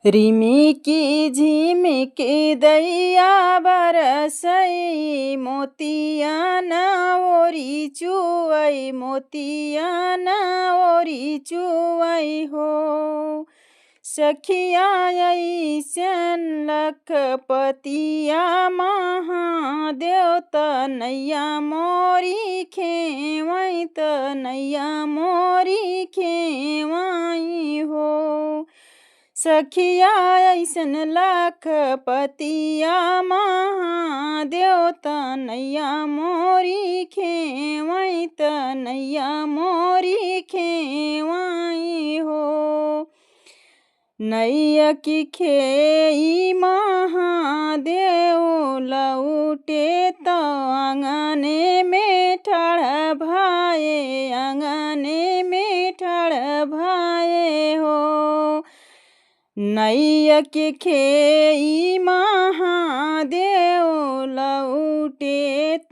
रिमिकी झिमिकी दैया बरसै मोतिया न ओरी चुवै मोतिया न ओरी चुवै हो। सखिया ऐसन लखपतिया महादेव तनैया मोरी खेवै तनैया मोरी खेवै हो। सखिया ऐसन लखपतिया महादेव तनैया मोरी खेवै तनैया मोरी खेवै हो। नैया की खेई महादेव लौटे तो आंगने में ठाड़ भाए आंगने में ठाड़ भाए हो। नैया के खेई महादेव लौटे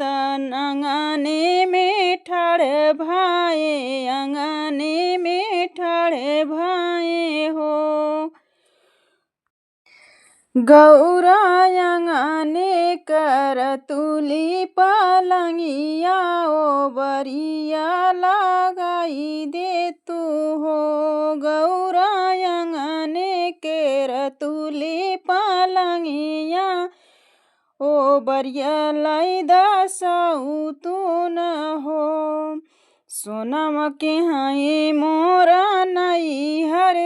तन आंगने में ठाड़ भाए आंगने में ठाड़ भाए हो। गौरा आंगने कर तुली पलंगिया ओ बरिया लगाई दे तू हो। गौरा आंगने केर तुली पलंगिया ओ बरिया लाई दसऊ तू न हो। सोनम के हाय मोरा नई हर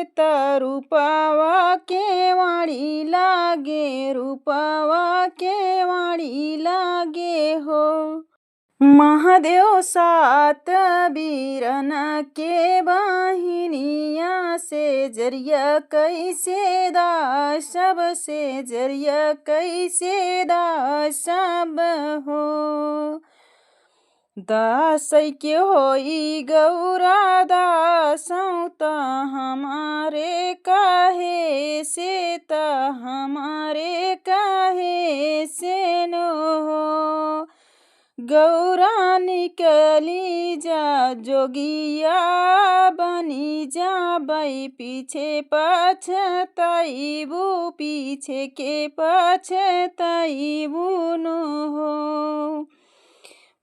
रूपावा के वाणी लागे रूपावा के वाणी लागे हो। महादेव सात बीरन के बहिनिया से जरिया कैसे दा सब से जरिया कैसे दा सब हो। दासै के होई गौरा दासौं त हमारे काहे से त हमारे काहे से नो हो। गौरा निकली जा जोगिया बनी जा बई पीछे पछताइबू पीछे के पछताइबू नो हो।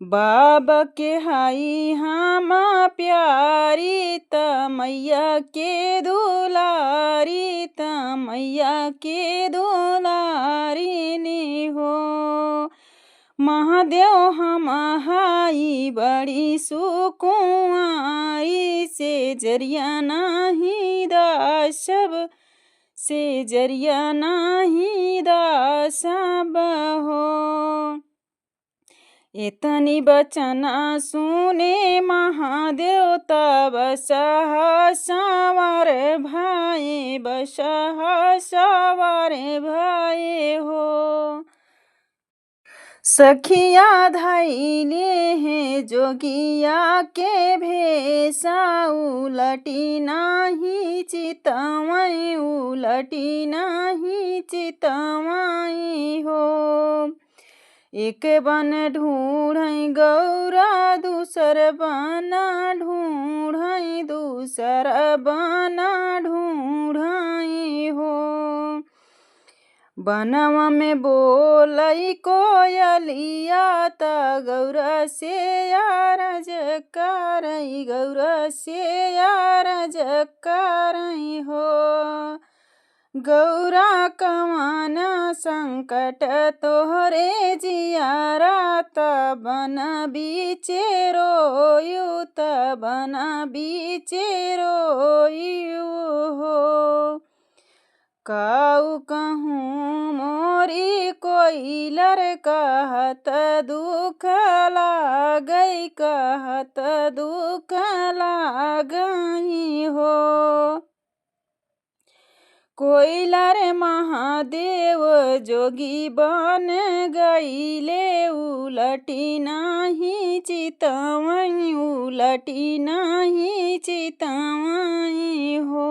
बाबा के हाई हम प्यारी त मैया के दुलारी त मैया के दुलारी नी हो। महादेव हम हाई बड़ी सुकुआरी से जरिया नाही दा सब से जरिया नाही दा सब हो। इतनी बचना सुने महादेव तब सवार भाई सवार भाई हो। सखिया धैले हैं जोगिया के भेसा उलटी नाही चितवै उलटी नाही चितवै हो। एक बन ढूंढै गौरा दूसर बन ढूंढै दूसर बन ढूंढै हो। बनवा में बोलै कोयलिया त गौरा से अरज करै गौरा से अरज करै हो। गौरा कवन संकट तोहरे जियारा त बन बीचे रोयु त बन बीचे रोयु हो। काऊ कहूँ मोरी कोइलर कहत दुख लागै कहत दुख लागै हो। कोइलर महादेव जोगी बन गईले उलटी नाही चितवै उलटी नाही चितवै हो।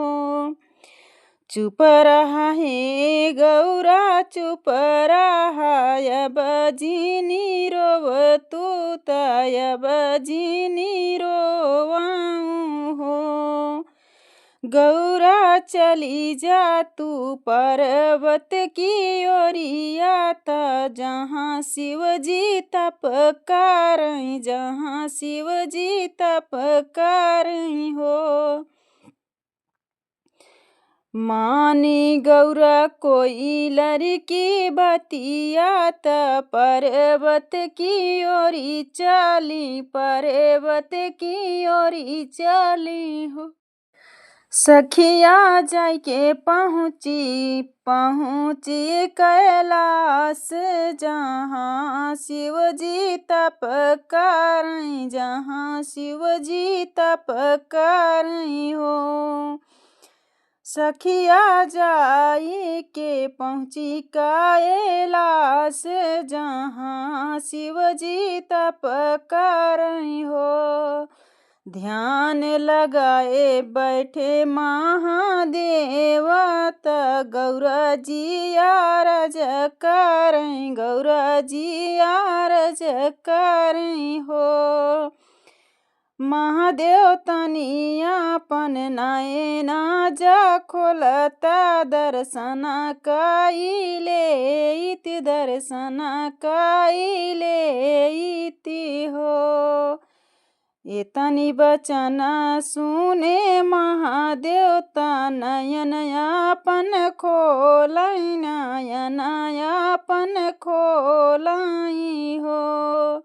चुप रहा है गौरा चुप रहा अब जिनी रोव तू तब जिनी रोवाऊँ हो। गौरा चली जा तू पर्वत की ओरिया त जहाँ शिवजी तप करई, जहाँ शिवजी तप करई हो। मानी गौरा कोई लड़की बतिया त पर्वत की ओरी चली, पर्वत की ओरी चली हो। सखिया जाके पहुँची कैलाश, जहाँ शिवजी तप करई, जहाँ शिवजी तप करई हो। सखिया जाई के पहुँची कैलाश, जहाँ शिवजी तप करई हो। ध्यान लगाए बैठे महादेव त गौरा जी आरज करई, गौरा जी आरज करई हो। महादेव तनी आपन नयना जा खोलता, दर्शन कइले इति, दर्शन कइले इति हो। एतनी बचन सुने महादेव त नयन आपन खोलई, नयन आपन खोलई हो।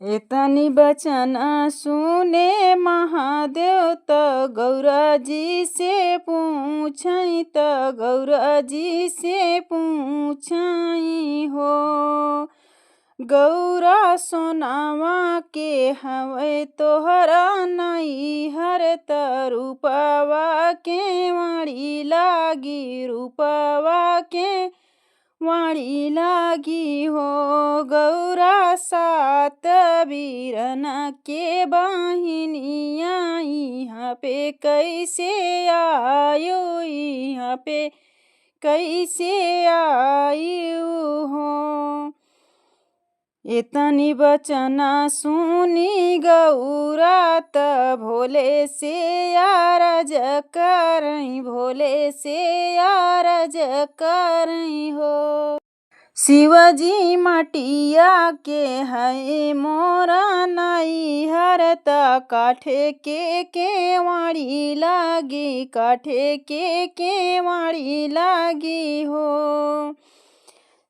एतनी बचन सुने महादेव त गौरा जी से पूछई, त गौरा जी से पूछई हो। गौरा सोनावा के हवे तोहरा नैहर त रूपवा के वाणी लागी, रूपवा के वाणी लागी हो। गौरा सात वीरन के बहिनिया यहाँ पे कैसे आयो, यहाँ पे कैसे आयु हो। एतनी बचना सुनी गौरा त भोले से आरज करई, भोले से आरज करई हो। शिवजी मटिया के है मोरा नैहर त काठे के केवाड़ी लागी, काठे के केवाड़ी लागी हो।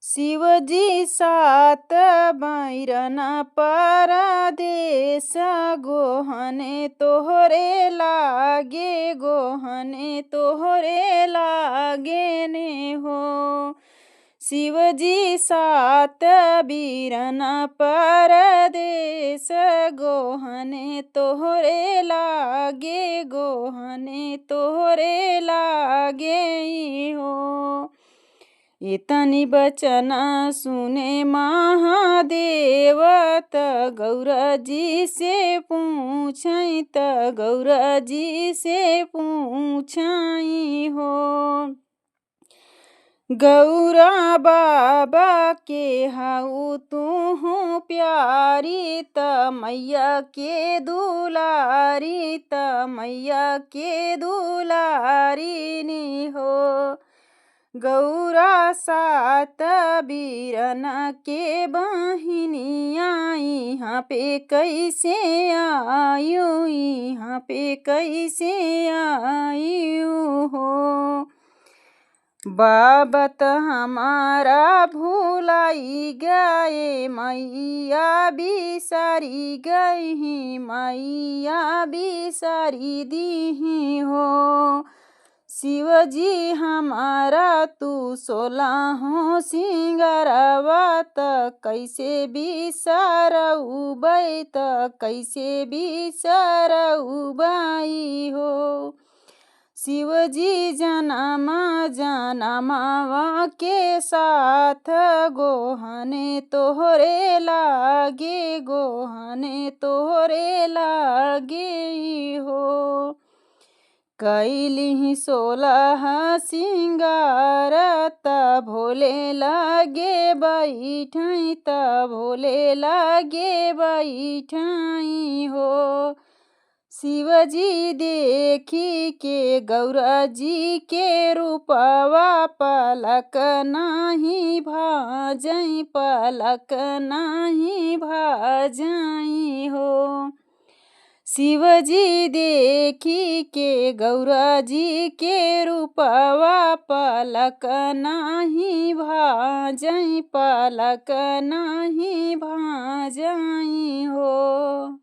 शिवजी सात बैरन परदेस, गोहने तोहरे लागे, गोहने तोहरे लागे ने हो। शिवजी सात बीरन परदेस, गोहने तोहरे लागे, गोहने तोहरे लागे हो। इतनी बचन सुने महादेव त गौरा जी से पूछई, त गौरा जी से पूछई हो। गौरा बाबा के हाउ तू प्यारी, त मैया के दुलारी, त मैया के दुलारी नी हो। गौरा सात बीरन के बहिनिया यहाँ पे कैसे आयु, यहाँ पे कैसे आयु हो। बाबत हमारा भूलाई गए, मैया बिसारी गई, मैया बिसारी दी हो। शिवजी हमारा तू 16 सिंगरवा त कैसे बिसरऊ बै, त कैसे बिसरऊ बाई हो। शिवजी जनम जनमवा के साथ, गोहने तोहरे लागे, गोहने तोहरे लागे हो। कैली 16 सिंगार त भोले लागे बैठई, त भोले लागे बैठई हो। शिवजी देखी के गौरा जी के रूपवा पलक नाही भाजई, पलक नाही भाजई हो। शिवजी देखी के गौरा जी के रूपवा पलक नाही भाजई, पलक नाही भाजई हो।